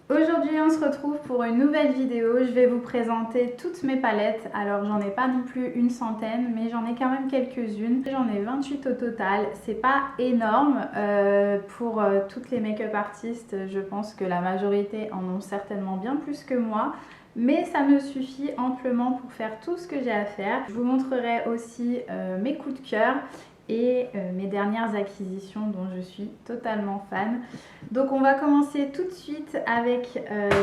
Aujourd'hui on se retrouve pour une nouvelle vidéo. Je vais vous présenter toutes mes palettes. Alors j'en ai pas non plus une centaine, mais j'en ai quand même quelques-unes. J'en ai 28 au total. C'est pas énorme pour toutes les make-up artistes. Je pense que la majorité en ont certainement bien plus que moi. Mais ça me suffit amplement pour faire tout ce que j'ai à faire. Je vous montrerai aussi mes coups de cœur et mes dernières acquisitions dont je suis totalement fan. Donc on va commencer tout de suite avec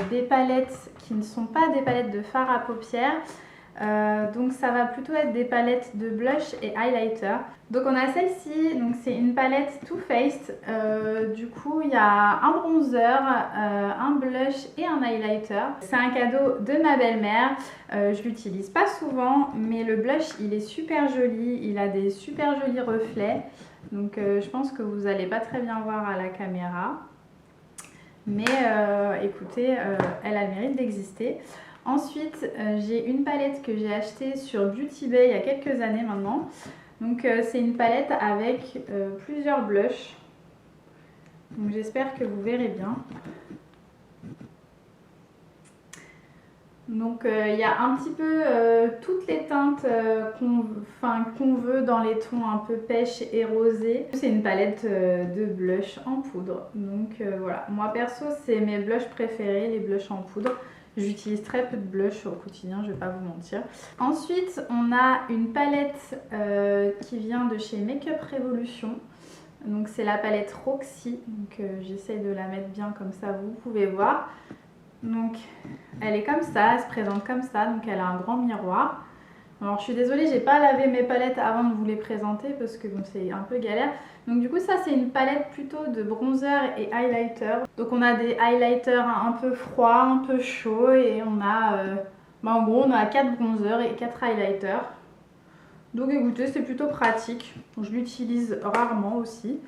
des palettes qui ne sont pas des palettes de fard à paupières. Donc ça va plutôt être des palettes de blush et highlighter. Donc on a celle-ci, donc c'est une palette Too Faced. Du coup il y a un bronzer, un blush et un highlighter. C'est un cadeau de ma belle-mère. Je l'utilise pas souvent, mais le blush il est super joli, il a des super jolis reflets. Donc je pense que vous n'allez pas très bien voir à la caméra. Mais écoutez, elle a le mérite d'exister. Ensuite, j'ai une palette que j'ai achetée sur Beauty Bay il y a quelques années maintenant. Donc c'est une palette avec plusieurs blushs. Donc j'espère que vous verrez bien. Donc il y a un petit peu toutes les teintes qu'on veut dans les tons un peu pêche et rosé. C'est une palette de blush en poudre. Donc voilà, moi perso c'est mes blushs préférés, les blushs en poudre. J'utilise très peu de blush au quotidien, je vais pas vous mentir. Ensuite on a une palette qui vient de chez Makeup Revolution. Donc c'est la palette Roxy, donc j'essaye de la mettre bien comme ça vous pouvez voir. Donc elle est comme ça, elle se présente comme ça, donc elle a un grand miroir. Alors je suis désolée, j'ai pas lavé mes palettes avant de vous les présenter parce que bon, c'est un peu galère. Donc du coup ça c'est une palette plutôt de bronzer et highlighter. Donc on a des highlighters un peu froids, un peu chauds et on a, en gros on a 4 bronzers et 4 highlighters. Donc écoutez c'est plutôt pratique, je l'utilise rarement aussi.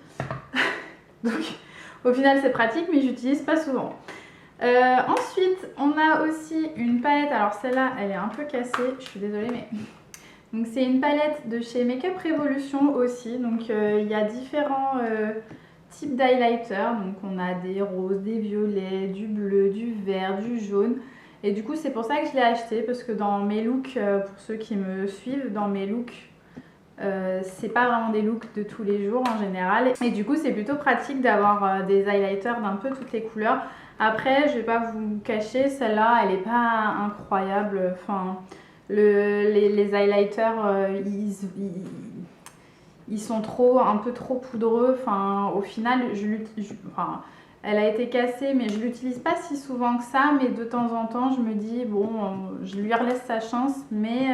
Donc au final c'est pratique mais j'utilise pas souvent. Ensuite, on a aussi une palette, alors celle-là, elle est un peu cassée, je suis désolée, mais... Donc c'est une palette de chez Makeup Revolution aussi, donc il y a différents types d'highlighter, donc on a des roses, des violets, du bleu, du vert, du jaune, et du coup c'est pour ça que je l'ai acheté, parce que dans mes looks, pour ceux qui me suivent, dans mes looks, c'est pas vraiment des looks de tous les jours en général, et du coup c'est plutôt pratique d'avoir des highlighters d'un peu toutes les couleurs. Après je vais pas vous cacher, celle-là elle est pas incroyable, enfin les highlighters ils sont un peu trop poudreux, enfin au final elle a été cassée mais je l'utilise pas si souvent que ça, mais de temps en temps je me dis bon je lui relaisse sa chance, mais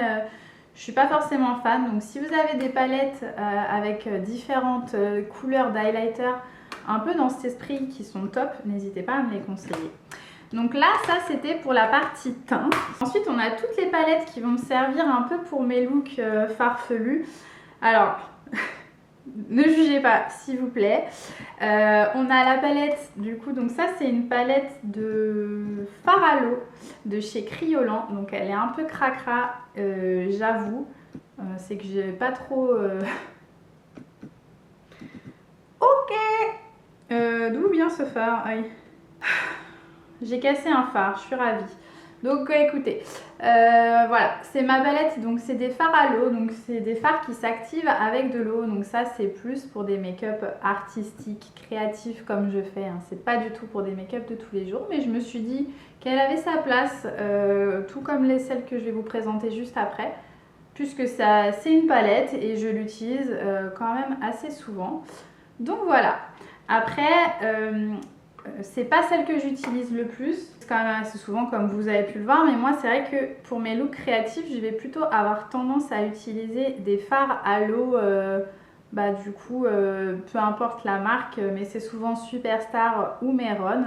je suis pas forcément fan. Donc si vous avez des palettes avec différentes couleurs d'highlighter un peu dans cet esprit qui sont top, n'hésitez pas à me les conseiller. Donc là, ça c'était pour la partie teint. Ensuite, on a toutes les palettes qui vont me servir un peu pour mes looks farfelus. Alors, ne jugez pas s'il vous plaît. On a la palette, du coup, donc ça c'est une palette de fard à l'eau de chez Kryolan. Donc elle est un peu cracra, j'avoue. C'est que j'ai pas trop... Ok. D'où vient ce fard? Aïe. J'ai cassé un fard, je suis ravie. Donc écoutez, voilà, c'est ma palette, donc c'est des fards à l'eau, donc c'est des fards qui s'activent avec de l'eau, donc ça c'est plus pour des make-up artistiques, créatifs comme je fais, hein. C'est pas du tout pour des make-up de tous les jours, mais je me suis dit qu'elle avait sa place, tout comme celles que je vais vous présenter juste après, puisque c'est une palette et je l'utilise quand même assez souvent. Donc voilà, après... c'est pas celle que j'utilise le plus, c'est quand même assez souvent comme vous avez pu le voir, mais moi c'est vrai que pour mes looks créatifs je vais plutôt avoir tendance à utiliser des fards à l'eau, du coup peu importe la marque, mais c'est souvent Superstar ou Meron.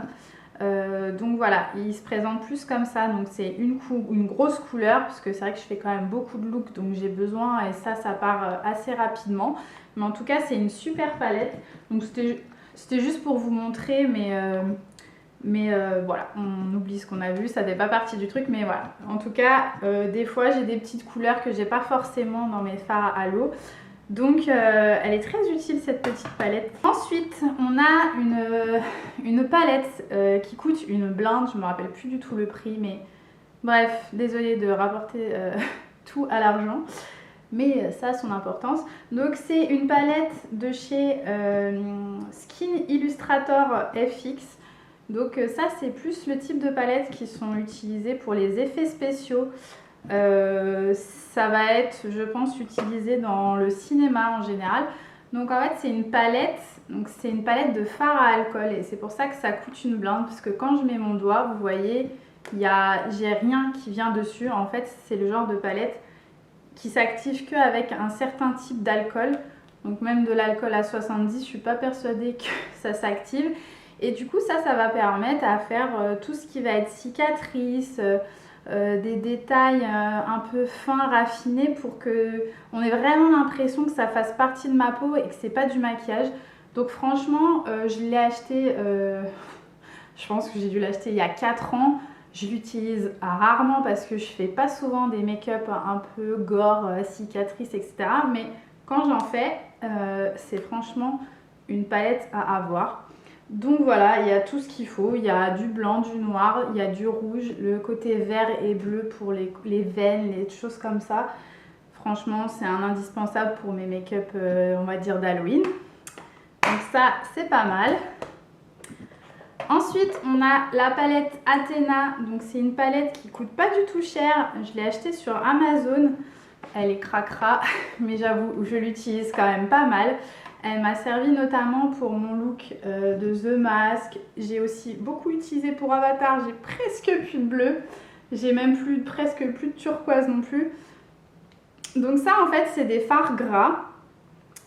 Donc voilà, il se présente plus comme ça, donc c'est une grosse couleur, parce que c'est vrai que je fais quand même beaucoup de looks, donc j'ai besoin, et ça part assez rapidement. Mais en tout cas c'est une super palette, donc c'était juste pour vous montrer, mais voilà, on oublie ce qu'on a vu, ça n'est pas partie du truc, mais voilà. En tout cas, des fois j'ai des petites couleurs que j'ai pas forcément dans mes fards à l'eau. Donc elle est très utile cette petite palette. Ensuite on a une palette qui coûte une blinde, je me rappelle plus du tout le prix, mais bref, désolée de rapporter tout à l'argent, mais ça a son importance. Donc c'est une palette de chez Skin Illustrator FX. Donc ça c'est plus le type de palette qui sont utilisées pour les effets spéciaux. Ça va être, je pense, utilisé dans le cinéma en général. Donc en fait c'est une palette, de fard à alcool et c'est pour ça que ça coûte une blinde, parce que quand je mets mon doigt, vous voyez, j'ai rien qui vient dessus. En fait c'est le genre de palette qui s'active qu'avec un certain type d'alcool. Donc même de l'alcool à 70, je suis pas persuadée que ça s'active. Et du coup ça va permettre à faire tout ce qui va être cicatrice, des détails un peu fins, raffinés, pour que on ait vraiment l'impression que ça fasse partie de ma peau et que c'est pas du maquillage. Donc franchement je l'ai acheté, je pense que j'ai dû l'acheter il y a 4 ans. Je l'utilise rarement parce que je fais pas souvent des make-up un peu gore, cicatrices, etc. Mais quand j'en fais, c'est franchement une palette à avoir. Donc voilà, il y a tout ce qu'il faut. Il y a du blanc, du noir, il y a du rouge, le côté vert et bleu pour les veines, les choses comme ça. Franchement, c'est un indispensable pour mes make-up, on va dire d'Halloween. Donc ça, c'est pas mal. Ensuite, on a la palette Athena. Donc c'est une palette qui coûte pas du tout cher. Je l'ai achetée sur Amazon. Elle est cracra, mais j'avoue, je l'utilise quand même pas mal. Elle m'a servi notamment pour mon look de The Mask. J'ai aussi beaucoup utilisé pour Avatar. J'ai presque plus de bleu. J'ai même presque plus de turquoise non plus. Donc ça, en fait, c'est des fards gras.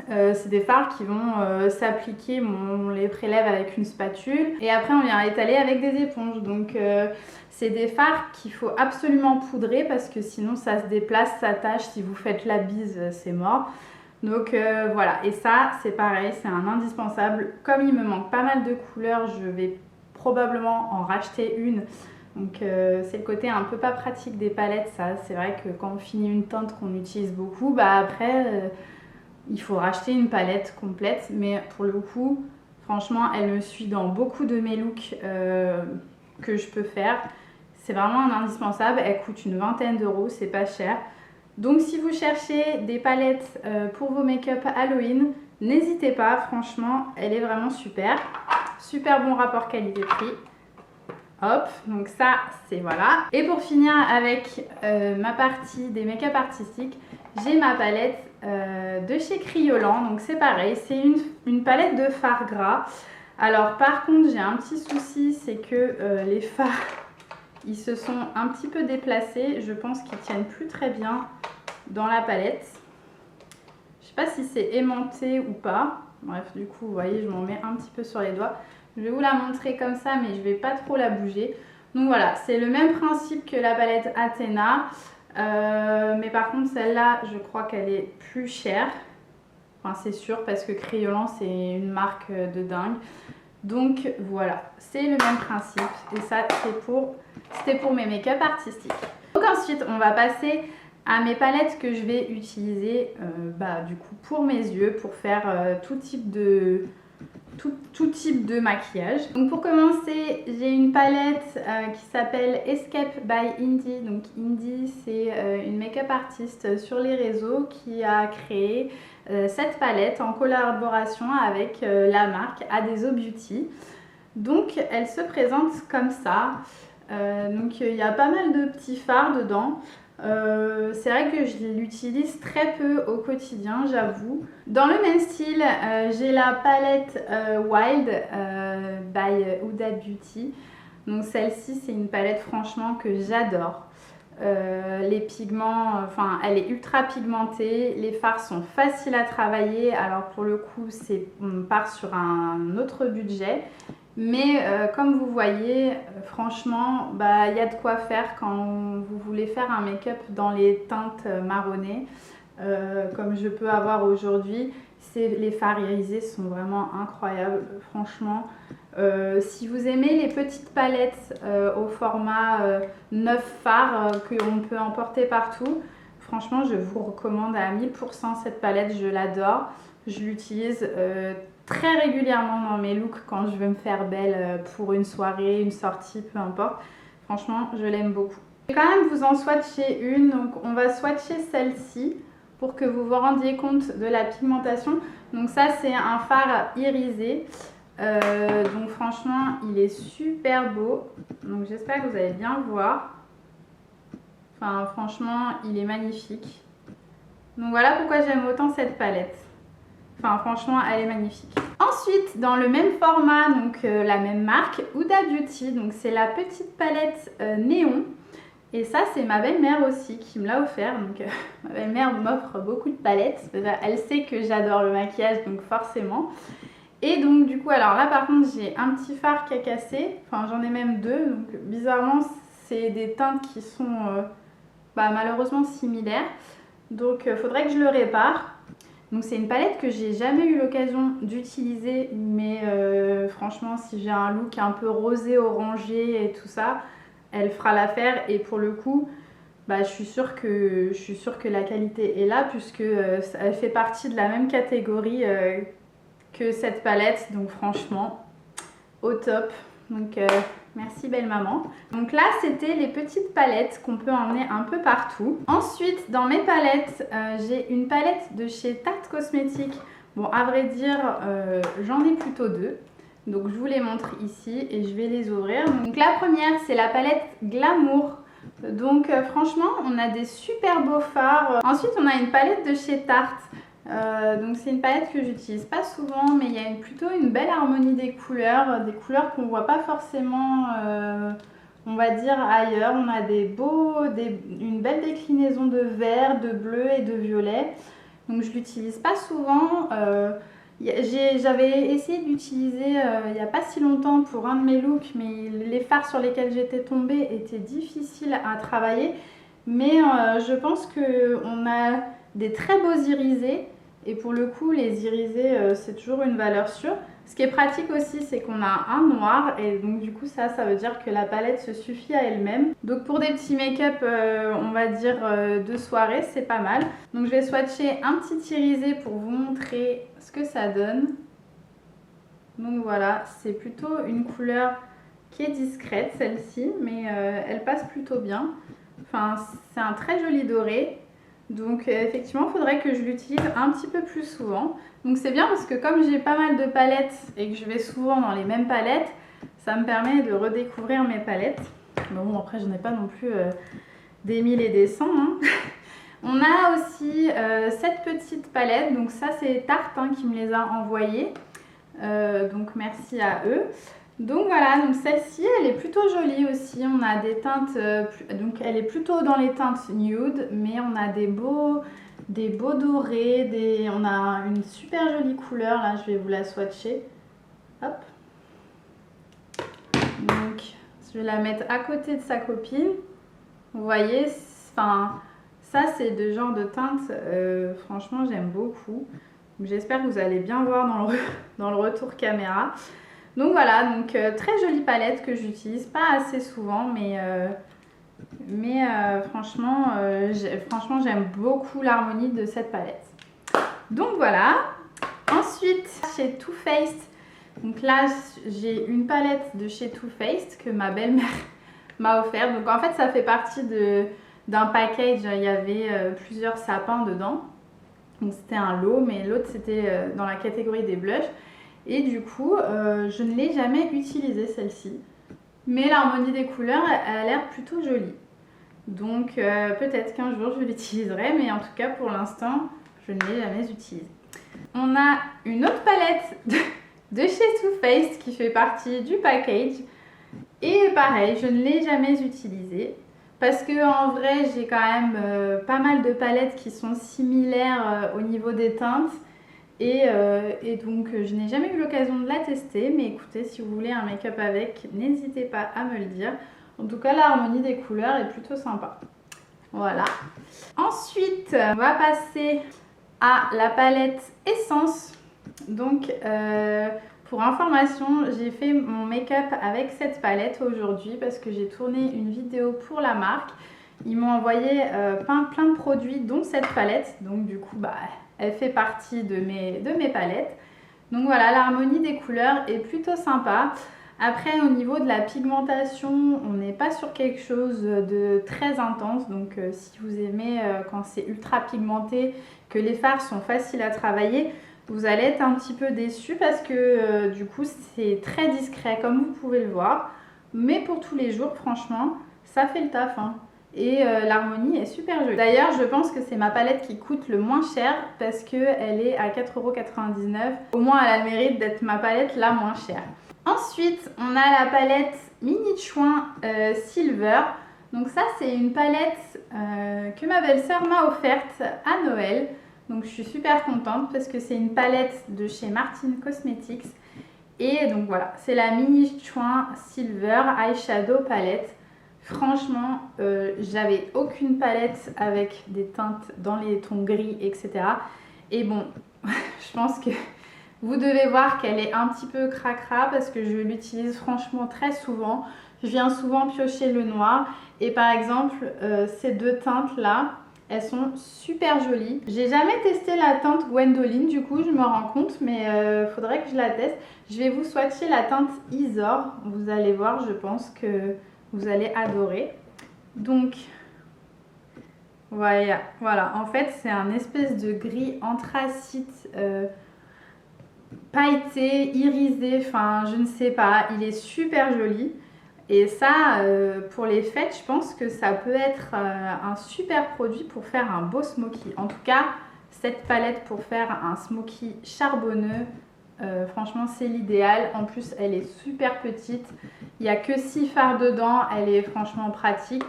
C'est des fards qui vont s'appliquer, on les prélève avec une spatule et après on vient étaler avec des éponges. Donc c'est des fards qu'il faut absolument poudrer parce que sinon ça se déplace, ça tâche. Si vous faites la bise, c'est mort. Donc voilà, et ça c'est pareil, c'est un indispensable. Comme il me manque pas mal de couleurs, je vais probablement en racheter une. Donc c'est le côté un peu pas pratique des palettes, ça. C'est vrai que quand on finit une teinte qu'on utilise beaucoup, bah après il faut racheter une palette complète. Mais pour le coup, franchement, elle me suit dans beaucoup de mes looks que je peux faire. C'est vraiment un indispensable. Elle coûte une vingtaine d'euros, c'est pas cher. Donc si vous cherchez des palettes pour vos make-up Halloween, n'hésitez pas, franchement, elle est vraiment super. Super bon rapport qualité-prix. Hop, donc ça, c'est voilà. Et pour finir avec ma partie des make-up artistiques, j'ai ma palette de chez Kryolan. Donc c'est pareil, c'est une palette de fard gras. Alors par contre, j'ai un petit souci, c'est que les fards, ils se sont un petit peu déplacés. Je pense qu'ils tiennent plus très bien dans la palette. Je sais pas si c'est aimanté ou pas. Bref, du coup, vous voyez, je m'en mets un petit peu sur les doigts. Je vais vous la montrer comme ça, mais je vais pas trop la bouger. Donc voilà, c'est le même principe que la palette Athena. Mais par contre, celle-là, je crois qu'elle est plus chère. Enfin, c'est sûr, parce que Kryolan, c'est une marque de dingue. Donc voilà, c'est le même principe. Et ça, c'était pour mes make-up artistiques. Donc ensuite, on va passer à mes palettes que je vais utiliser du coup pour mes yeux, pour faire tout type de maquillage. Donc pour commencer, j'ai une palette qui s'appelle Escape by Indie. Donc Indie, c'est une make-up artiste sur les réseaux qui a créé cette palette en collaboration avec la marque Adeso Beauty. Donc elle se présente comme ça. Donc il y a pas mal de petits fards dedans. C'est vrai que je l'utilise très peu au quotidien, j'avoue. Dans le même style, j'ai la palette Wild by Huda Beauty. Donc celle-ci, c'est une palette franchement que j'adore. Les pigments, enfin elle est ultra pigmentée, les fards sont faciles à travailler. Alors pour le coup, on part sur un autre budget. Mais comme vous voyez, franchement, il y a de quoi faire quand vous voulez faire un make-up dans les teintes marronnées, comme je peux avoir aujourd'hui. Les fards irisés sont vraiment incroyables, franchement. Si vous aimez les petites palettes au format 9 fards que l'on peut emporter partout, Franchement, je vous recommande à 1000% cette palette, je l'adore. Je l'utilise très régulièrement dans mes looks quand je veux me faire belle pour une soirée, une sortie, peu importe. Franchement, je l'aime beaucoup. Je vais quand même vous en swatcher une, donc on va swatcher celle-ci pour que vous vous rendiez compte de la pigmentation. Donc ça, c'est un fard irisé. Donc franchement, il est super beau. Donc j'espère que vous allez bien voir. Enfin, franchement, il est magnifique. Donc voilà pourquoi j'aime autant cette palette. Enfin, franchement, elle est magnifique. Ensuite, dans le même format, donc la même marque, Huda Beauty. Donc c'est la petite palette néon. Et ça, c'est ma belle-mère aussi qui me l'a offert. Donc ma belle-mère m'offre beaucoup de palettes. Elle sait que j'adore le maquillage, donc forcément. Et donc du coup, alors là par contre, j'ai un petit fard qui a cassé. Enfin, j'en ai même deux. Donc bizarrement, c'est des teintes qui sont malheureusement similaires. Donc faudrait que je le répare. Donc c'est une palette que j'ai jamais eu l'occasion d'utiliser, mais franchement, si j'ai un look un peu rosé, orangé et tout ça, elle fera l'affaire. Et pour le coup, je suis sûre que la qualité est là, puisque elle fait partie de la même catégorie que cette palette. Donc franchement, au top. Donc merci belle maman. Donc là, c'était les petites palettes qu'on peut emmener un peu partout. Ensuite, dans mes palettes, j'ai une palette de chez Tarte Cosmetics. Bon, à vrai dire, j'en ai plutôt deux. Donc je vous les montre ici et je vais les ouvrir. Donc la première, c'est la palette Glamour. Donc franchement, on a des super beaux fards. Ensuite, on a une palette de chez Tarte. Donc c'est une palette que j'utilise pas souvent, mais il y a plutôt une belle harmonie des couleurs qu'on voit pas forcément, on va dire, ailleurs. On a une belle déclinaison de vert, de bleu et de violet. Donc je l'utilise pas souvent. J'avais essayé d'utiliser il n'y a pas si longtemps pour un de mes looks, mais les fards sur lesquels j'étais tombée étaient difficiles à travailler. Mais je pense qu'on a des très beaux irisés. Et pour le coup, les irisés, c'est toujours une valeur sûre. Ce qui est pratique aussi, c'est qu'on a un noir. Et donc du coup, ça veut dire que la palette se suffit à elle-même. Donc pour des petits make-up, on va dire de soirée, c'est pas mal. Donc je vais swatcher un petit irisé pour vous montrer ce que ça donne. Donc voilà, c'est plutôt une couleur qui est discrète, celle-ci. Mais elle passe plutôt bien. Enfin, c'est un très joli doré. Donc effectivement, il faudrait que je l'utilise un petit peu plus souvent. Donc c'est bien parce que comme j'ai pas mal de palettes et que je vais souvent dans les mêmes palettes, ça me permet de redécouvrir mes palettes. Mais bon, après, j'en ai pas non plus des 1000 et des 100. Hein. On a aussi cette petite palette. Donc ça, c'est Tarte qui me les a envoyées. Donc merci à eux. Donc voilà, donc celle-ci, elle est plutôt jolie aussi. On a des teintes, donc elle est plutôt dans les teintes nude, mais on a des beaux dorés, on a une super jolie couleur. Là, je vais vous la swatcher. Hop. Donc, je vais la mettre à côté de sa copine. Vous voyez, enfin, ça c'est le genre de teinte, franchement, j'aime beaucoup. J'espère que vous allez bien voir dans le retour caméra. Donc voilà, donc très jolie palette que j'utilise pas assez souvent, mais franchement, j'aime beaucoup l'harmonie de cette palette. Donc voilà. Ensuite, chez Too Faced, donc là j'ai une palette de chez Too Faced que ma belle-mère m'a offert. Donc en fait, ça fait partie d'un package. Il y avait plusieurs sapins dedans. Donc c'était un lot, mais l'autre c'était dans la catégorie des blushs. Et du coup, je ne l'ai jamais utilisée celle-ci. Mais l'harmonie des couleurs, elle a l'air plutôt jolie. Donc peut-être qu'un jour je l'utiliserai, mais en tout cas pour l'instant, je ne l'ai jamais utilisée. On a une autre palette de chez Too Faced qui fait partie du package. Et pareil, je ne l'ai jamais utilisée. Parce que en vrai, j'ai quand même pas mal de palettes qui sont similaires au niveau des teintes. Et donc je n'ai jamais eu l'occasion de la tester, mais écoutez, si vous voulez un make-up avec, n'hésitez pas à me le dire. En tout cas, l'harmonie des couleurs est plutôt sympa. Voilà. Ensuite, on va passer à la palette Essence. Donc pour information, j'ai fait mon make-up avec cette palette aujourd'hui parce que j'ai tourné une vidéo pour la marque. Ils m'ont envoyé plein de produits, dont cette palette. Donc du coup, bah, elle fait partie de mes palettes. Donc voilà, l'harmonie des couleurs est plutôt sympa. Après, au niveau de la pigmentation, on n'est pas sur quelque chose de très intense. Donc si vous aimez quand c'est ultra pigmenté, que les fards sont faciles à travailler, vous allez être un petit peu déçus parce que du coup, c'est très discret comme vous pouvez le voir. Mais pour tous les jours, franchement, ça fait le taf, hein. Et l'harmonie est super jolie. D'ailleurs, je pense que c'est ma palette qui coûte le moins cher parce qu'elle est à 4,99 €. Au moins, elle a le mérite d'être ma palette la moins chère. Ensuite, on a la palette Mini Chouin Silver. Donc ça, c'est une palette que ma belle-sœur m'a offerte à Noël. Donc je suis super contente parce que c'est une palette de chez Martin Cosmetics. Et donc voilà, c'est la Mini Chouin Silver Eyeshadow Palette. Franchement, j'avais aucune palette avec des teintes dans les tons gris, etc. Et bon, je pense que vous devez voir qu'elle est un petit peu cracra parce que je l'utilise franchement très souvent. Je viens souvent piocher le noir. Et par exemple, ces deux teintes-là, elles sont super jolies. J'ai jamais testé la teinte Gwendoline, du coup, je me rends compte, mais faudrait que je la teste. Je vais vous swatcher la teinte Isor. Vous allez voir, je pense que vous allez adorer. Donc, voilà. En fait, c'est un espèce de gris anthracite pailleté, irisé, enfin, je ne sais pas. Il est super joli. Et ça, pour les fêtes, je pense que ça peut être un super produit pour faire un beau smoky. En tout cas, cette palette pour faire un smoky charbonneux, franchement, c'est l'idéal. En plus, elle est super petite. Il n'y a que 6 fards dedans. Elle est franchement pratique.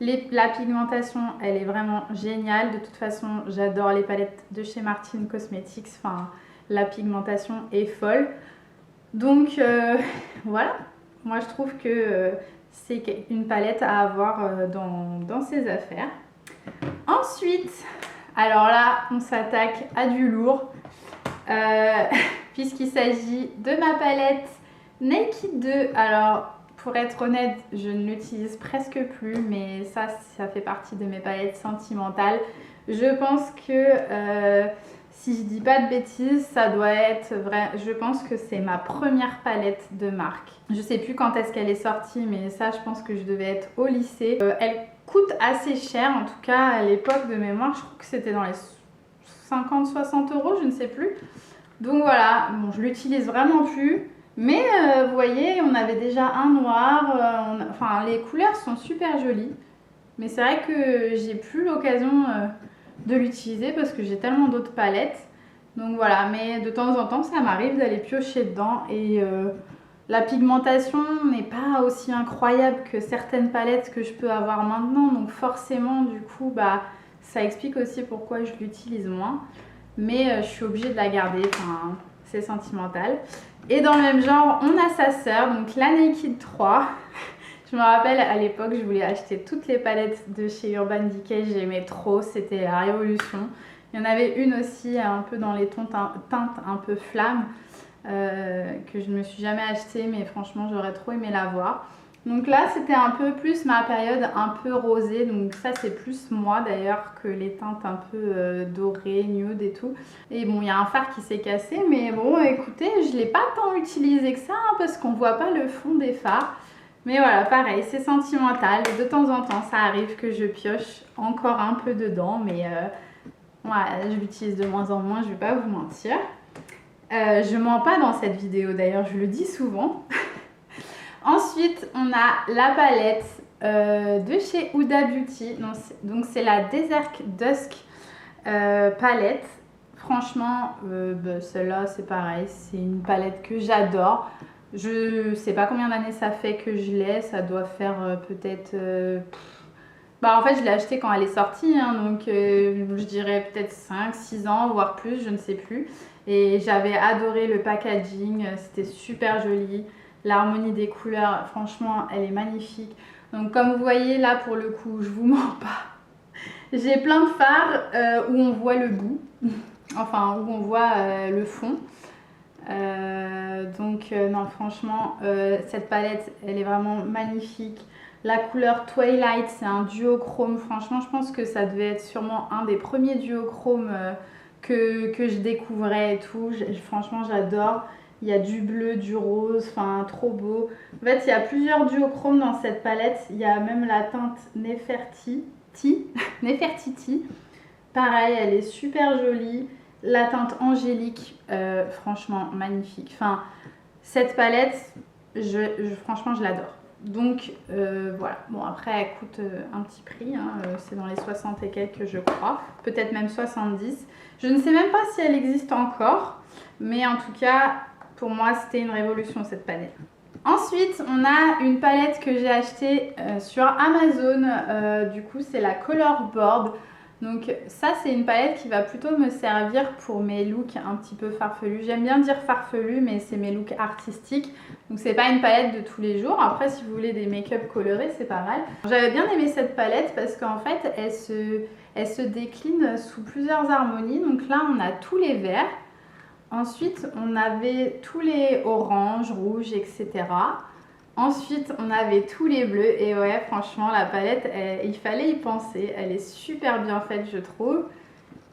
La pigmentation, elle est vraiment géniale. De toute façon, j'adore les palettes de chez Martin Cosmetics. Enfin, la pigmentation est folle. Donc, voilà. Moi, je trouve que c'est une palette à avoir dans ses affaires. Ensuite, alors là, on s'attaque à du lourd. Puisqu'il s'agit de ma palette Naked 2. Alors, pour être honnête, je ne l'utilise presque plus, mais ça fait partie de mes palettes sentimentales. Je pense que, si je dis pas de bêtises, ça doit être vrai. Je pense que c'est ma première palette de marque. Je sais plus quand est-ce qu'elle est sortie, mais ça, je pense que je devais être au lycée. Elle coûte assez cher, en tout cas à l'époque de mémoire. Je crois que c'était dans les 50-60 €, je ne sais plus. Donc voilà, bon, je l'utilise vraiment plus. Mais vous voyez, on avait déjà un noir. Enfin, les couleurs sont super jolies. Mais c'est vrai que j'ai plus l'occasion de l'utiliser parce que j'ai tellement d'autres palettes. Donc voilà, mais de temps en temps, ça m'arrive d'aller piocher dedans. Et la pigmentation n'est pas aussi incroyable que certaines palettes que je peux avoir maintenant. Donc forcément, du coup, bah, ça explique aussi pourquoi je l'utilise moins. Mais je suis obligée de la garder, enfin, c'est sentimental. Et dans le même genre, on a sa sœur, donc la Naked 3. Je me rappelle à l'époque, je voulais acheter toutes les palettes de chez Urban Decay, j'aimais trop, c'était la révolution. Il y en avait une aussi un peu dans les teintes un peu flamme que je ne me suis jamais achetée, mais franchement j'aurais trop aimé la voir. Donc là, c'était un peu plus ma période un peu rosée. Donc ça, c'est plus moi d'ailleurs que les teintes un peu dorées, nude et tout. Et bon, il y a un fard qui s'est cassé. Mais bon, écoutez, je ne l'ai pas tant utilisé que ça hein, parce qu'on ne voit pas le fond des fards. Mais voilà, pareil, c'est sentimental. De temps en temps, ça arrive que je pioche encore un peu dedans. Mais ouais, je l'utilise de moins en moins, je ne vais pas vous mentir. Je mens pas dans cette vidéo d'ailleurs, je le dis souvent. Ensuite, on a la palette de chez Huda Beauty. Donc, c'est la Desert Dusk palette. Franchement, bah, celle-là, c'est pareil. C'est une palette que j'adore. Je sais pas combien d'années ça fait que je l'ai. Ça doit faire peut-être... Bah, en fait, je l'ai achetée quand elle est sortie. Hein, donc, je dirais peut-être 5-6 ans, voire plus. Je ne sais plus. Et j'avais adoré le packaging. C'était super joli. L'harmonie des couleurs, franchement, elle est magnifique. Donc comme vous voyez, là pour le coup, je vous mens pas. J'ai plein de fards où on voit le bout, enfin où on voit le fond. Donc non, franchement, cette palette, elle est vraiment magnifique. La couleur Twilight, c'est un duochrome. Franchement, je pense que ça devait être sûrement un des premiers duochromes que je découvrais et tout. Franchement, j'adore. Il y a du bleu, du rose, enfin trop beau. En fait, il y a plusieurs duochromes dans cette palette. Il y a même la teinte Nefertiti. Pareil, elle est super jolie. La teinte angélique, franchement magnifique. Enfin, cette palette, franchement, je l'adore. Donc voilà. Bon, après, elle coûte un petit prix. Hein. C'est dans les 60 et quelques, je crois. Peut-être même 70. Je ne sais même pas si elle existe encore. Mais en tout cas, pour moi, c'était une révolution cette palette. Ensuite, on a une palette que j'ai achetée sur Amazon. Du coup, c'est la Color Board. Donc ça, c'est une palette qui va plutôt me servir pour mes looks un petit peu farfelus. J'aime bien dire farfelus, mais c'est mes looks artistiques. Donc c'est pas une palette de tous les jours. Après, si vous voulez des make-up colorés, c'est pas mal. J'avais bien aimé cette palette parce qu'en fait, elle se décline sous plusieurs harmonies. Donc là, on a tous les verts. Ensuite, on avait tous les oranges, rouges, etc. Ensuite, on avait tous les bleus. Et ouais, franchement, la palette, il fallait y penser. Elle est super bien faite, je trouve.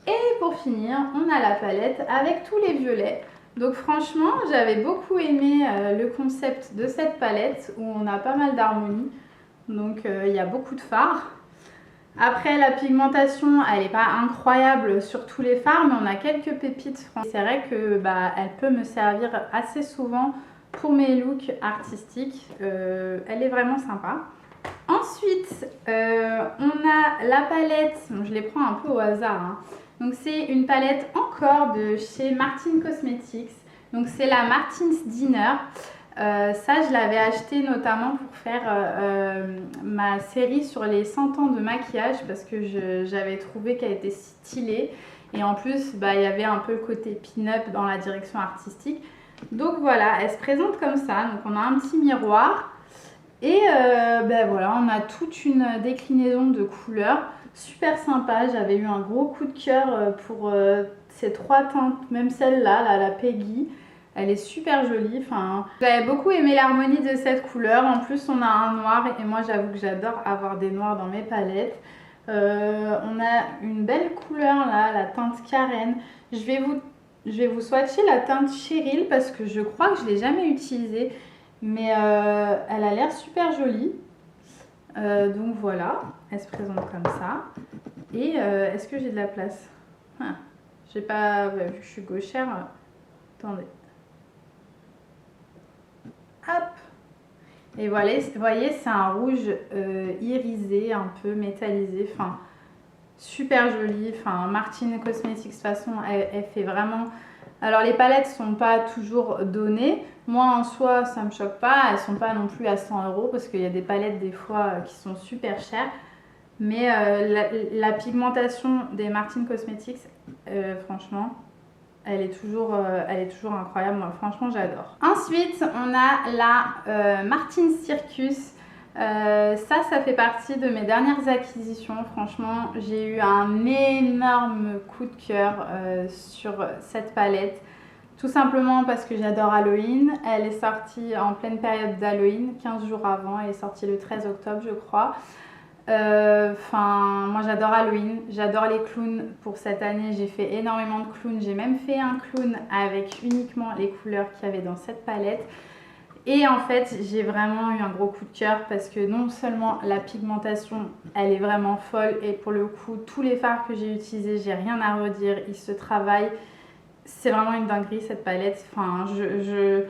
Et pour finir, on a la palette avec tous les violets. Donc franchement, j'avais beaucoup aimé le concept de cette palette où on a pas mal d'harmonie. Donc il y a beaucoup de fards. Après, la pigmentation, elle n'est pas incroyable sur tous les fards, mais on a quelques pépites. C'est vrai que elle peut me servir assez souvent pour mes looks artistiques. Elle est vraiment sympa. Ensuite, on a la palette, bon, je les prends un peu au hasard. Hein. Donc c'est une palette encore de chez Martin Cosmetics. Donc c'est la Martin's Dinner. Ça, je l'avais acheté notamment pour faire ma série sur les 100 ans de maquillage parce que j'avais trouvé qu'elle était stylée. Et en plus, il y avait un peu le côté pin-up dans la direction artistique. Donc voilà, elle se présente comme ça. Donc on a un petit miroir. Et voilà, on a toute une déclinaison de couleurs. Super sympa. J'avais eu un gros coup de cœur pour ces trois teintes, même celle-là, la Peggy. Elle est super jolie. Enfin, j'avais beaucoup aimé l'harmonie de cette couleur. En plus, on a un noir et moi, j'avoue que j'adore avoir des noirs dans mes palettes. On a une belle couleur là, la teinte Karen. Je vais vous swatcher la teinte Cheryl parce que je crois que je ne l'ai jamais utilisée. Mais elle a l'air super jolie. Donc voilà, elle se présente comme ça. Et est-ce que j'ai de la place? J'ai pas, vu que je suis gauchère. Attendez. Hop. Et voilà, vous voyez, c'est un rouge irisé, un peu métallisé. Enfin, super joli. Enfin, Martin Cosmetics, de toute façon, elle fait vraiment... Alors, les palettes sont pas toujours données. Moi, en soi, ça me choque pas. Elles sont pas non plus à 100 € parce qu'il y a des palettes, des fois, qui sont super chères. Mais la pigmentation des Martin Cosmetics, franchement... Elle est toujours incroyable. Moi, franchement, j'adore. Ensuite, on a la Martin Circus. Ça fait partie de mes dernières acquisitions. Franchement, j'ai eu un énorme coup de cœur sur cette palette. Tout simplement parce que j'adore Halloween. Elle est sortie en pleine période d'Halloween, 15 jours avant. Elle est sortie le 13 octobre, je crois. Moi j'adore Halloween, j'adore les clowns. Pour cette année, j'ai fait énormément de clowns. J'ai même fait un clown avec uniquement les couleurs qu'il y avait dans cette palette. Et en fait, j'ai vraiment eu un gros coup de cœur parce que non seulement la pigmentation, elle est vraiment folle. Et pour le coup, tous les fards que j'ai utilisés, j'ai rien à redire. Ils se travaillent. C'est vraiment une dinguerie cette palette. Enfin, je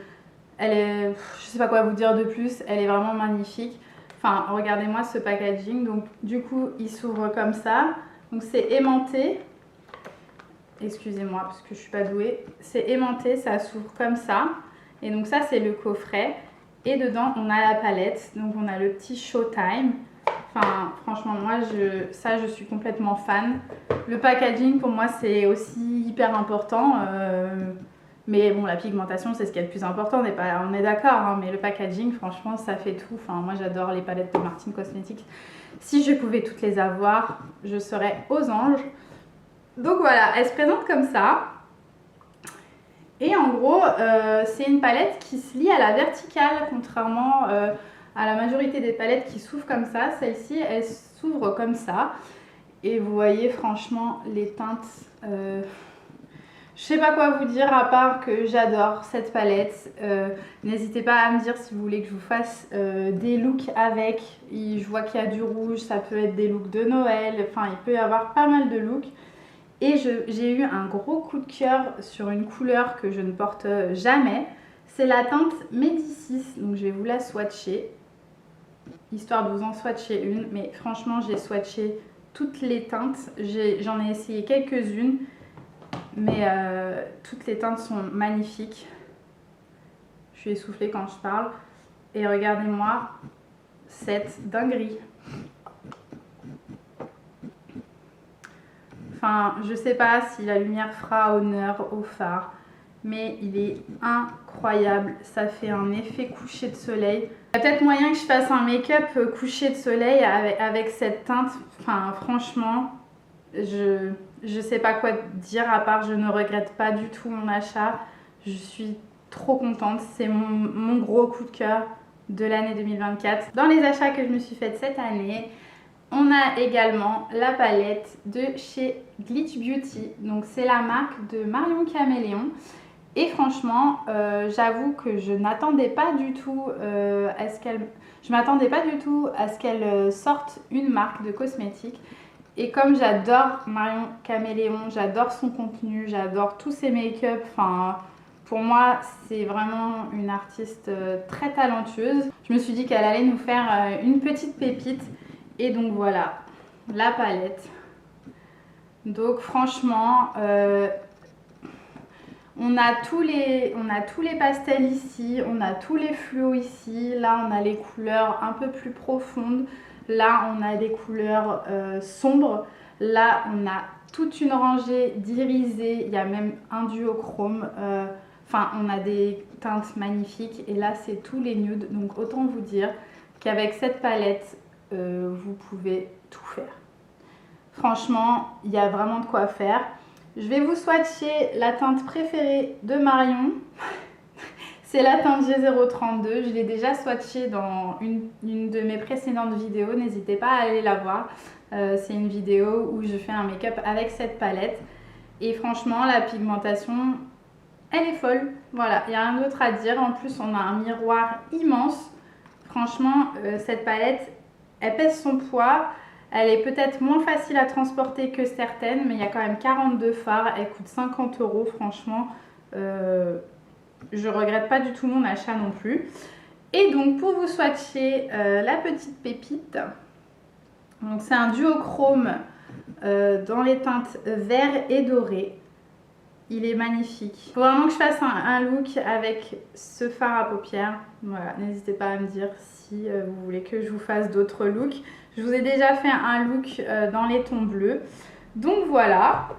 sais pas quoi vous dire de plus. Elle est vraiment magnifique. Enfin, regardez-moi ce packaging. Donc, du coup, il s'ouvre comme ça. Donc, c'est aimanté. Excusez-moi, parce que je suis pas douée. C'est aimanté, ça s'ouvre comme ça. Et donc, ça, c'est le coffret. Et dedans, on a la palette. Donc, on a le petit Showtime. Enfin, franchement, moi, je suis complètement fan. Le packaging, pour moi, c'est aussi hyper important. Mais bon, la pigmentation, c'est ce qui est le plus important, on est d'accord, hein, mais le packaging, franchement, ça fait tout. Enfin, moi, j'adore les palettes de Martin Cosmetics. Si je pouvais toutes les avoir, je serais aux anges. Donc voilà, elle se présente comme ça. Et en gros, c'est une palette qui se lie à la verticale, contrairement à la majorité des palettes qui s'ouvrent comme ça. Celle-ci, elle s'ouvre comme ça. Et vous voyez franchement les teintes, je sais pas quoi vous dire à part que j'adore cette palette. N'hésitez pas à me dire si vous voulez que je vous fasse des looks avec. Je vois qu'il y a du rouge, ça peut être des looks de Noël, enfin il peut y avoir pas mal de looks. Et j'ai eu un gros coup de cœur sur une couleur que je ne porte jamais. C'est la teinte Médicis, donc je vais vous la swatcher, histoire de vous en swatcher une. Mais franchement j'ai swatché toutes les teintes, j'en ai essayé quelques-unes, mais toutes les teintes sont magnifiques. Je suis essoufflée quand je parle. Et regardez-moi cette dinguerie. Enfin, je sais pas si la lumière fera honneur au fard, mais il est incroyable. Ça fait un effet coucher de soleil. Il y a peut-être moyen que je fasse un make-up coucher de soleil avec cette teinte. Enfin, franchement, je sais pas quoi dire à part je ne regrette pas du tout mon achat. Je suis trop contente. C'est mon gros coup de cœur de l'année 2024. Dans les achats que je me suis faite cette année, on a également la palette de chez Glitch Beauty. Donc c'est la marque de Marion Caméléon. Et franchement, j'avoue que je n'attendais pas du tout à ce qu'elle sorte une marque de cosmétiques. Et comme j'adore Marion Caméléon, j'adore son contenu, j'adore tous ses make-up, enfin pour moi c'est vraiment une artiste très talentueuse. Je me suis dit qu'elle allait nous faire une petite pépite. Et donc voilà, la palette. Donc franchement, on a tous les pastels ici, on a tous les fluos ici. Là, on a les couleurs un peu plus profondes. Là, on a des couleurs sombres. Là, on a toute une rangée d'irisés. Il y a même un duochrome. Enfin, on a des teintes magnifiques. Et là, c'est tous les nudes. Donc, autant vous dire qu'avec cette palette, vous pouvez tout faire. Franchement, il y a vraiment de quoi faire. Je vais vous swatcher la teinte préférée de Marion. C'est la teinte G032. Je l'ai déjà swatchée dans une de mes précédentes vidéos. N'hésitez pas à aller la voir. C'est une vidéo où je fais un make-up avec cette palette. Et franchement, la pigmentation, elle est folle. Voilà, il n'y a rien d'autre à dire. En plus, on a un miroir immense. Franchement, cette palette, elle pèse son poids. Elle est peut-être moins facile à transporter que certaines, mais il y a quand même 42 fards. Elle coûte 50 €. Franchement, je regrette pas du tout mon achat non plus. Et donc, pour vous swatcher la petite pépite, donc c'est un duochrome dans les teintes vert et doré. Il est magnifique. Il faut vraiment que je fasse un look avec ce fard à paupières. Voilà, n'hésitez pas à me dire si vous voulez que je vous fasse d'autres looks. Je vous ai déjà fait un look dans les tons bleus. Donc voilà.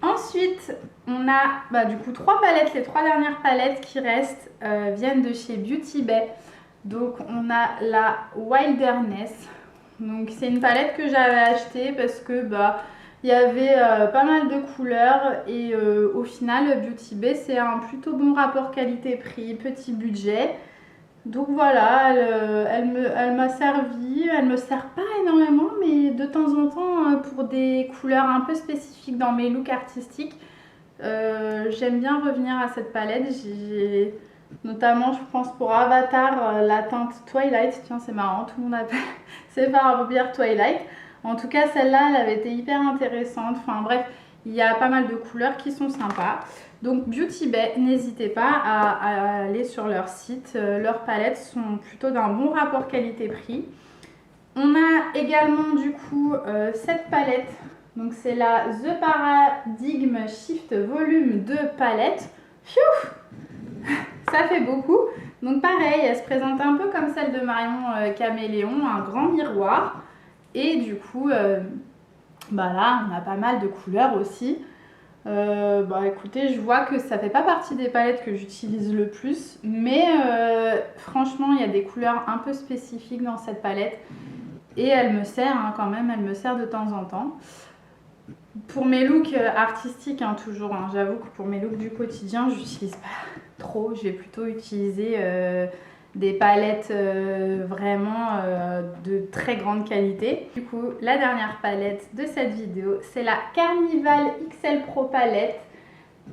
Ensuite, on a du coup 3 palettes. Les 3 dernières palettes qui restent viennent de chez Beauty Bay. Donc on a la Wilderness. Donc c'est une palette que j'avais achetée parce que il y avait pas mal de couleurs et au final Beauty Bay c'est un plutôt bon rapport qualité-prix, petit budget. Donc voilà, elle m'a servi, elle me sert pas énormément mais de temps en temps pour des couleurs un peu spécifiques dans mes looks artistiques, j'aime bien revenir à cette palette. J'ai notamment, je pense pour Avatar, la teinte Twilight, tiens c'est marrant, tout le monde appelle c'est fard à paupières Twilight. En tout cas, celle-là, elle avait été hyper intéressante. Enfin bref, il y a pas mal de couleurs qui sont sympas. Donc Beauty Bay, n'hésitez pas à aller sur leur site. Leurs palettes sont plutôt d'un bon rapport qualité-prix. On a également du coup cette palette. Donc c'est la The Paradigm Shift Volume 2 palette. Pfiou, ça fait beaucoup. Donc pareil, elle se présente un peu comme celle de Marion Caméléon, un grand miroir. Et du coup, là, on a pas mal de couleurs aussi. Écoutez, je vois que ça fait pas partie des palettes que j'utilise le plus. Mais franchement, il y a des couleurs un peu spécifiques dans cette palette. Et elle me sert quand même, elle me sert de temps en temps. Pour mes looks artistiques, toujours, j'avoue que pour mes looks du quotidien, je n'utilise pas trop. Je vais plutôt utiliser des palettes vraiment de très grande qualité. Du coup, la dernière palette de cette vidéo, c'est la Carnival XL Pro palette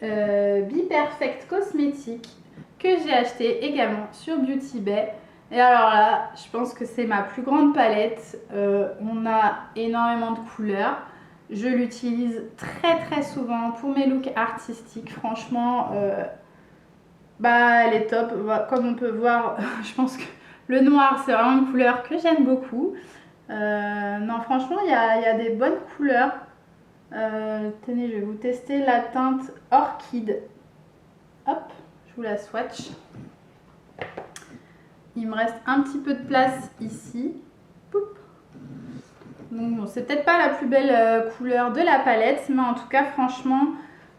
Be Perfect Cosmétique que j'ai acheté également sur Beauty Bay. Et alors là, je pense que c'est ma plus grande palette. On a énormément de couleurs. Je l'utilise très souvent pour mes looks artistiques. Franchement, elle est top. Comme on peut voir, je pense que le noir, c'est vraiment une couleur que j'aime beaucoup. Non, franchement, il y a des bonnes couleurs. Tenez, je vais vous tester la teinte Orchid. Hop, je vous la swatch. Il me reste un petit peu de place ici. Poup. Donc bon, c'est peut-être pas la plus belle couleur de la palette, mais en tout cas, franchement,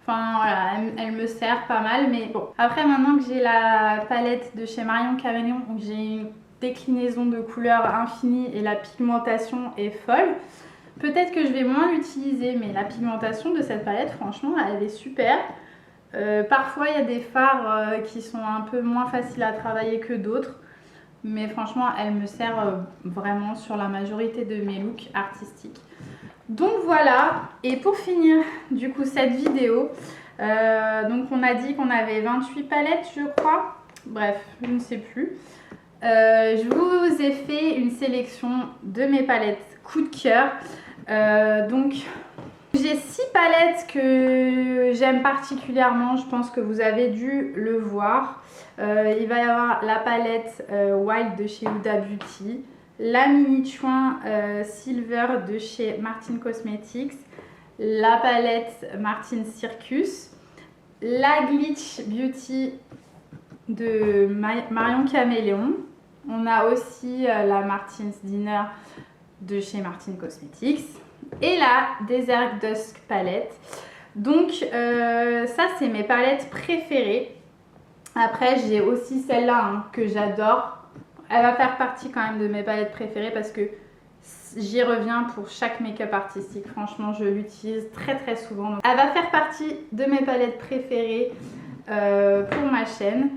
enfin voilà, elle me sert pas mal. Mais bon, après maintenant que j'ai la palette de chez Marion Caméléon, où j'ai une déclinaison de couleurs infinie et la pigmentation est folle, peut-être que je vais moins l'utiliser, mais la pigmentation de cette palette, franchement, elle est super. Parfois, il y a des fards qui sont un peu moins faciles à travailler que d'autres. Mais franchement, elle me sert vraiment sur la majorité de mes looks artistiques. Donc voilà, et pour finir du coup cette vidéo, donc on a dit qu'on avait 28 palettes je crois, bref, je ne sais plus. Je vous ai fait une sélection de mes palettes coup de cœur. Donc j'ai 6 palettes que j'aime particulièrement, je pense que vous avez dû le voir. Il va y avoir la palette Wild de chez Huda Beauty, la mini chouin Silver de chez Martin Cosmetics, la palette Martin Circus, la Glitch Beauty de Marion Caméléon. On a aussi la Martin's Dinner de chez Martin Cosmetics et la Desert Dusk palette. Donc ça c'est mes palettes préférées. Après j'ai aussi celle-là que j'adore. Elle va faire partie quand même de mes palettes préférées parce que j'y reviens pour chaque make-up artistique. Franchement je l'utilise très souvent. Donc, elle va faire partie de mes palettes préférées pour ma chaîne.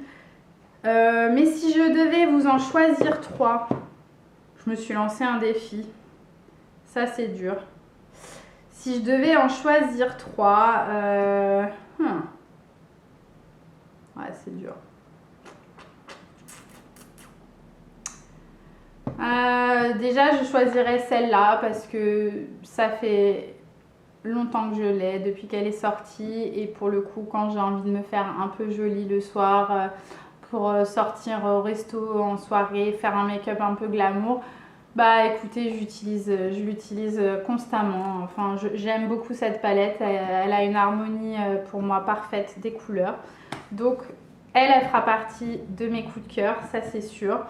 Mais si je devais vous en choisir 3, je me suis lancé un défi. Ça c'est dur. Si je devais en choisir 3, ouais, c'est dur. Déjà, je choisirais celle-là parce que ça fait longtemps que je l'ai, depuis qu'elle est sortie. Et pour le coup, quand j'ai envie de me faire un peu jolie le soir, pour sortir au resto en soirée, faire un make-up un peu glamour, bah écoutez, je l'utilise constamment. Enfin, j'aime beaucoup cette palette. Elle a une harmonie pour moi parfaite des couleurs. Donc, elle fera partie de mes coups de cœur, ça c'est sûr.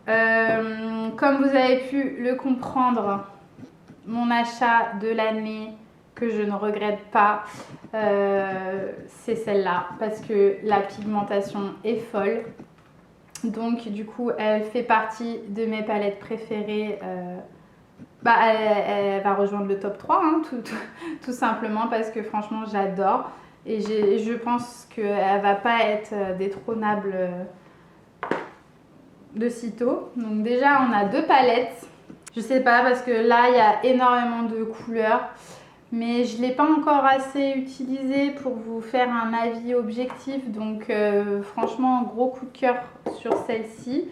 Comme vous avez pu le comprendre, mon achat de l'année que je ne regrette pas, c'est celle-là. Parce que la pigmentation est folle. Donc du coup elle fait partie de mes palettes préférées. Elle va rejoindre le top 3 hein, tout simplement parce que franchement j'adore. Et je pense qu'elle va pas être détrônable de sitôt. Donc déjà on a 2 palettes. Je sais pas parce que là il y a énormément de couleurs. Mais je ne l'ai pas encore assez utilisé pour vous faire un avis objectif. Donc franchement, gros coup de cœur sur celle-ci.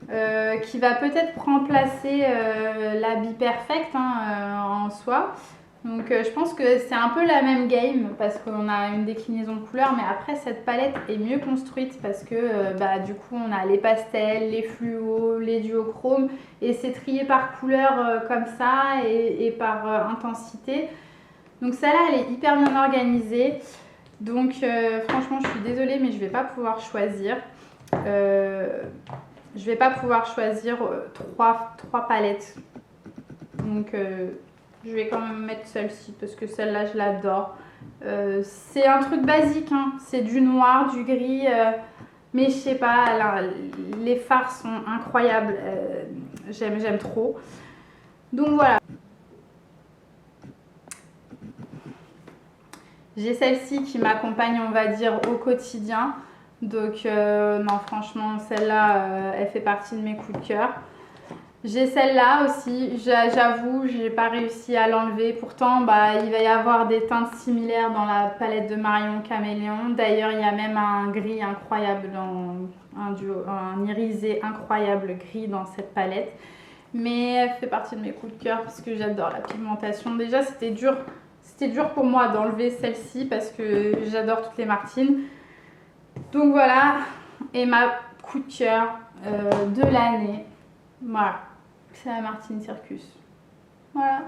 Qui va peut-être remplacer la Be Perfect en soi. Donc je pense que c'est un peu la même game parce qu'on a une déclinaison de couleurs. Mais après, cette palette est mieux construite parce que du coup, on a les pastels, les fluos, les duochromes. Et c'est trié par couleur comme ça et par intensité. Donc celle-là, elle est hyper bien organisée. Donc franchement, je suis désolée, mais je ne vais pas pouvoir choisir. Je vais pas pouvoir choisir 3 palettes. Donc je vais quand même mettre celle-ci parce que celle-là, je l'adore. C'est un truc basique, hein. C'est du noir, du gris. Mais je sais pas, là, les fards sont incroyables. J'aime trop. Donc voilà. J'ai celle-ci qui m'accompagne, on va dire, au quotidien. Donc non, franchement, celle-là, elle fait partie de mes coups de cœur. J'ai celle-là aussi, j'avoue, j'ai pas réussi à l'enlever. Pourtant, bah, il va y avoir des teintes similaires dans la palette de Marion Caméléon. D'ailleurs, il y a même un gris incroyable, un irisé incroyable gris dans cette palette. Mais elle fait partie de mes coups de cœur parce que j'adore la pigmentation. Déjà, c'était dur pour moi d'enlever celle-ci parce que j'adore toutes les Martine. Donc voilà, et ma coup de cœur de l'année, voilà, c'est la Martine Circus. Voilà.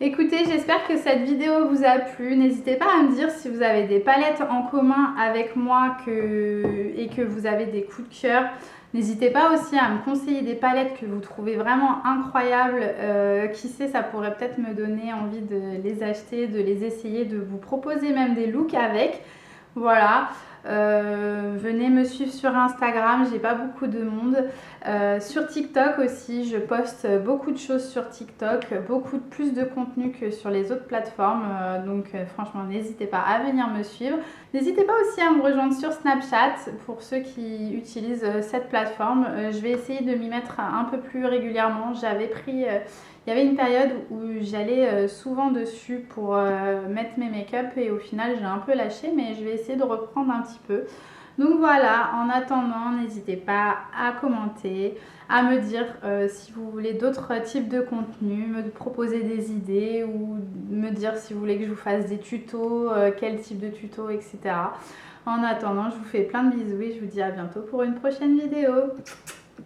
Écoutez, j'espère que cette vidéo vous a plu. N'hésitez pas à me dire si vous avez des palettes en commun avec moi et que vous avez des coups de cœur. N'hésitez pas aussi à me conseiller des palettes que vous trouvez vraiment incroyables. Qui sait, ça pourrait peut-être me donner envie de les acheter, de les essayer, de vous proposer même des looks avec. Voilà. Venez me suivre sur Instagram, j'ai pas beaucoup de monde. Sur TikTok aussi, je poste beaucoup de choses sur TikTok, plus de contenu que sur les autres plateformes. Donc franchement, n'hésitez pas à venir me suivre. N'hésitez pas aussi à me rejoindre sur Snapchat pour ceux qui utilisent cette plateforme. Je vais essayer de m'y mettre un peu plus régulièrement. J'avais pris... il y avait une période où j'allais souvent dessus pour mettre mes make-up et au final j'ai un peu lâché, mais je vais essayer de reprendre un petit peu. Donc voilà, en attendant, n'hésitez pas à commenter, à me dire si vous voulez d'autres types de contenus, me proposer des idées ou me dire si vous voulez que je vous fasse des tutos, quel type de tuto, etc. En attendant, je vous fais plein de bisous et je vous dis à bientôt pour une prochaine vidéo.